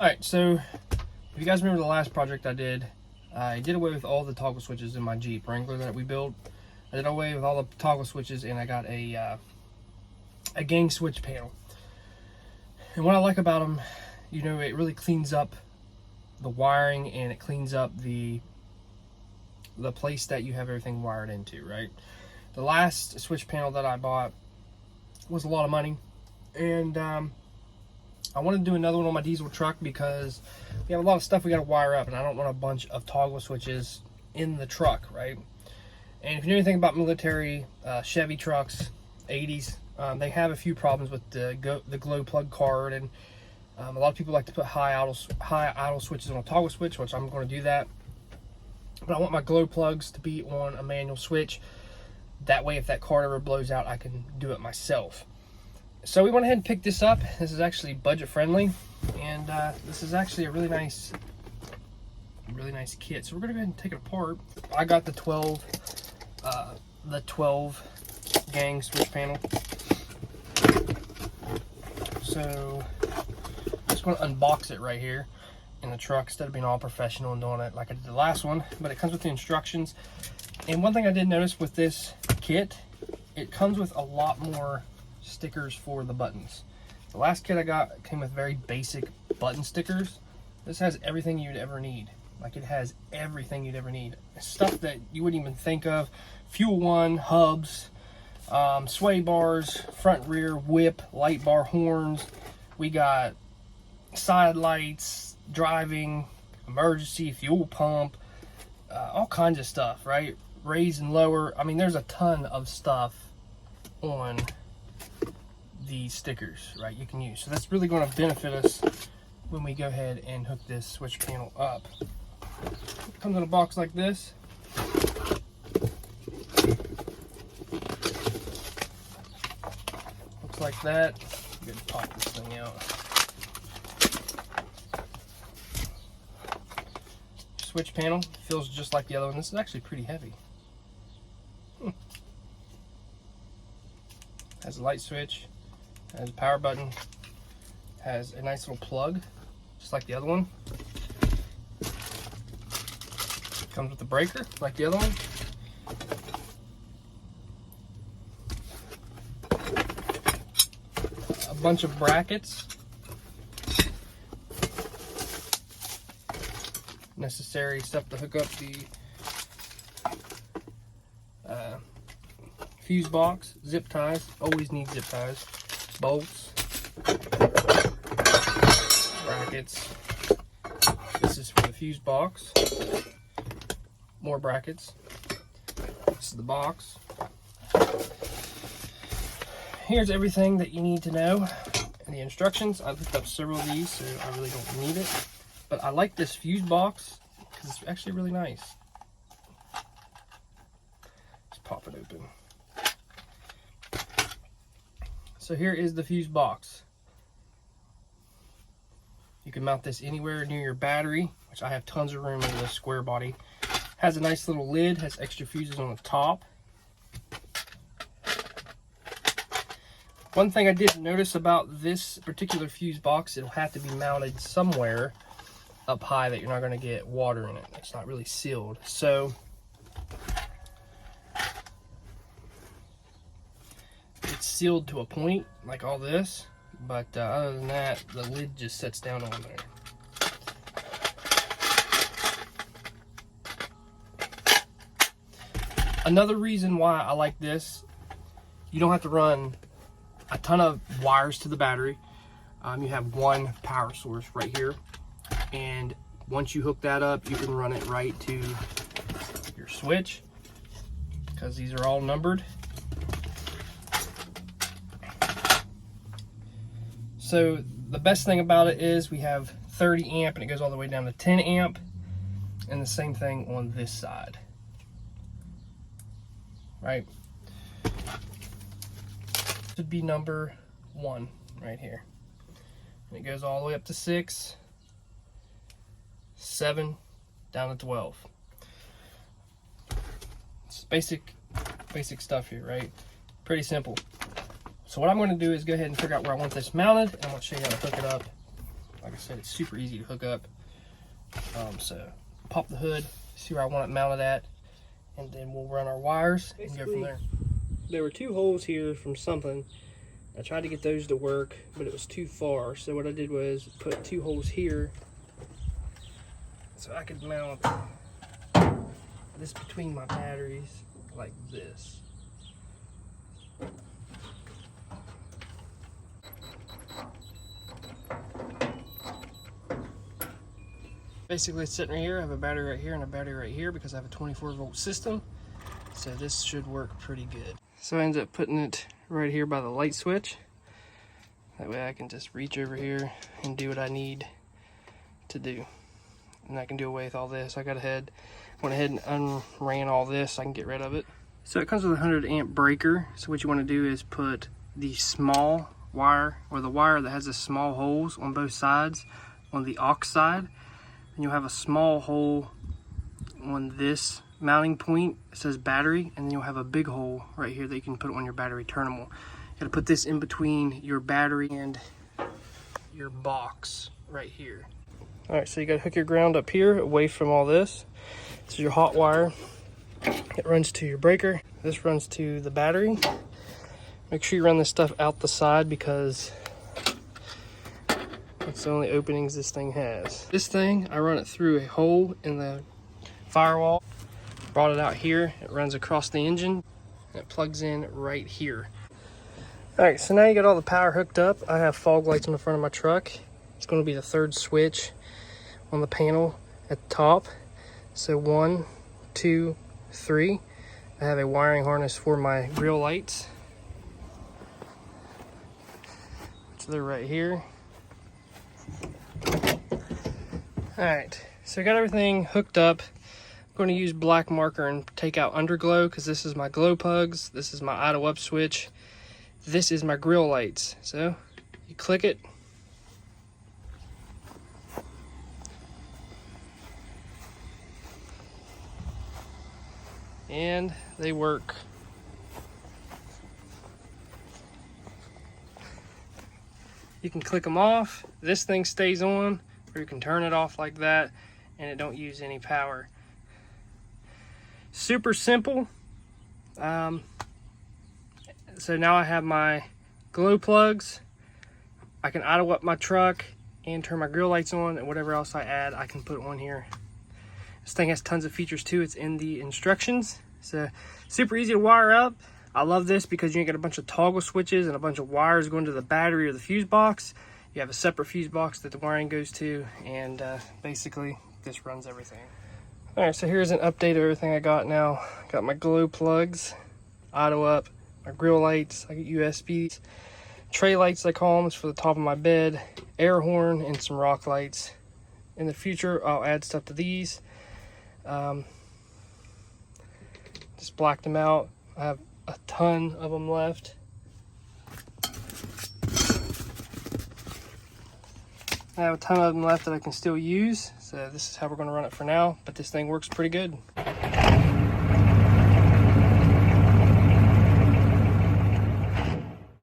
Alright, so if you guys remember the last project I did away with all the toggle switches in my Jeep Wrangler that we built. I did away with all the toggle switches and I got a gang switch panel. And what I like about them, you know, it really cleans up the wiring and it cleans up the place that you have everything wired into, right? The last switch panel that I bought was a lot of money, and I want to do another one on my diesel truck because we have a lot of stuff we got to wire up, and I don't want a bunch of toggle switches in the truck, right? And if you know anything about military Chevy trucks, 80s, they have a few problems with the glow plug card, and a lot of people like to put high idle switches on a toggle switch, which I'm going to do that. But I want my glow plugs to be on a manual switch. That way, if that card ever blows out, I can do it myself. So we went ahead and picked this up. This is actually budget friendly, and this is actually a really nice kit. So we're gonna go ahead and take it apart. I got the 12 gang switch panel. So I'm just gonna unbox it right here in the truck instead of being all professional and doing it like I did the last one. But it comes with the instructions. And one thing I did notice with this kit, it comes with a lot more stickers for the buttons. The last kit I got came with very basic button stickers. This has everything you'd ever need. Like, it has everything you'd ever need. Stuff that you wouldn't even think of. Fuel one, hubs, sway bars, front rear, whip, light bar, horns. We got side lights, driving, emergency, fuel pump, all kinds of stuff, right? Raise and lower. I mean, there's a ton of stuff on these stickers, right, you can use. So that's really going to benefit us when we go ahead and hook this switch panel up. It comes in a box like this. Looks like that. I'm going to pop this thing out. Switch panel feels just like the other one. This is actually pretty heavy. Has a light switch, has a power button, has a nice little plug, just like the other one. Comes with a breaker, like the other one. A bunch of brackets. Necessary stuff to hook up the fuse box, zip ties, always need zip ties, bolts, brackets. This is for the fuse box, more brackets. This is the box. Here's everything that you need to know in the instructions. I've looked up several of these, so I really don't need it. But I like this fuse box because it's actually really nice. Let's pop it open. So here is the fuse box. You can mount this anywhere near your battery, which I have tons of room in this square body. Has a nice little lid, has extra fuses on the top. One thing I did notice about this particular fuse box, it'll have to be mounted somewhere up high that you're not going to get water in it. It's not really sealed. So it's sealed to a point, like all this, but other than that, the lid just sets down on there. Another reason why I like this, you don't have to run a ton of wires to the battery. You have one power source right here, and once you hook that up, you can run it right to your switch because these are all numbered. So the best thing about it is we have 30 amp and it goes all the way down to 10 amp, and the same thing on this side, right? Should be number 1 right here, and it goes all the way up to 6, 7, down to 12. It's basic stuff here, right? Pretty simple. So what I'm going to do is go ahead and figure out where I want this mounted, and I'm going to show you how to hook it up Like I said, it's super easy to hook up. So pop the hood, see where I want it mounted at, and then we'll run our wires and go from there. There were 2 holes here from something. I tried to get those to work, but it was too far. So what I did was put 2 holes here so I could mount this between my batteries like this. Basically it's sitting right here. I have a battery right here and a battery right here because I have a 24-volt system. So this should work pretty good. So I ended up putting it right here by the light switch. That way I can just reach over here and do what I need to do. And I can do away with all this. I went ahead and unran all this so I can get rid of it. So it comes with a 100 amp breaker. So what you want to do is put the small wire, or the wire that has the small holes on both sides, on the aux side. And you'll have a small hole on this mounting point. It says battery, and then you'll have a big hole right here that you can put on your battery terminal. You gotta put this in between your battery and your box right here. All right, so you gotta hook your ground up here away from all this. This is your hot wire. It runs to your breaker. This runs to the battery. Make sure you run this stuff out the side because that's the only openings this thing has. This thing, I run it through a hole in the firewall. Brought it out here. It runs across the engine. And it plugs in right here. All right, so now you got all the power hooked up. I have fog lights on the front of my truck. It's going to be the 3rd switch on the panel at the top. So 1, 2, 3. I have a wiring harness for my grill lights. So they're right here. All right, so I got everything hooked up. I'm going to use black marker and take out underglow because this is my glow plugs. This is my idle up switch. This is my grill lights. So you click it. And they work. You can click them off. This thing stays on, or you can turn it off like that and it don't use any power. Super simple. So now I have my glow plugs. I can idle up my truck and turn my grill lights on, and whatever else I add I can put on here. This thing has tons of features too. It's in the instructions. So super easy to wire up. I love this because you get a bunch of toggle switches and a bunch of wires going to the battery or the fuse box. You have a separate fuse box that the wiring goes to, and basically this runs everything. All right, so here's an update of everything I got now. Got my glow plugs, idle up, my grill lights, I got USBs, tray lights I call them, it's for the top of my bed, air horn, and some rock lights. In the future, I'll add stuff to these. Just blacked them out. I have a ton of them left. I have a ton of them left that I can still use. So this is how we're going to run it for now, but this thing works pretty good.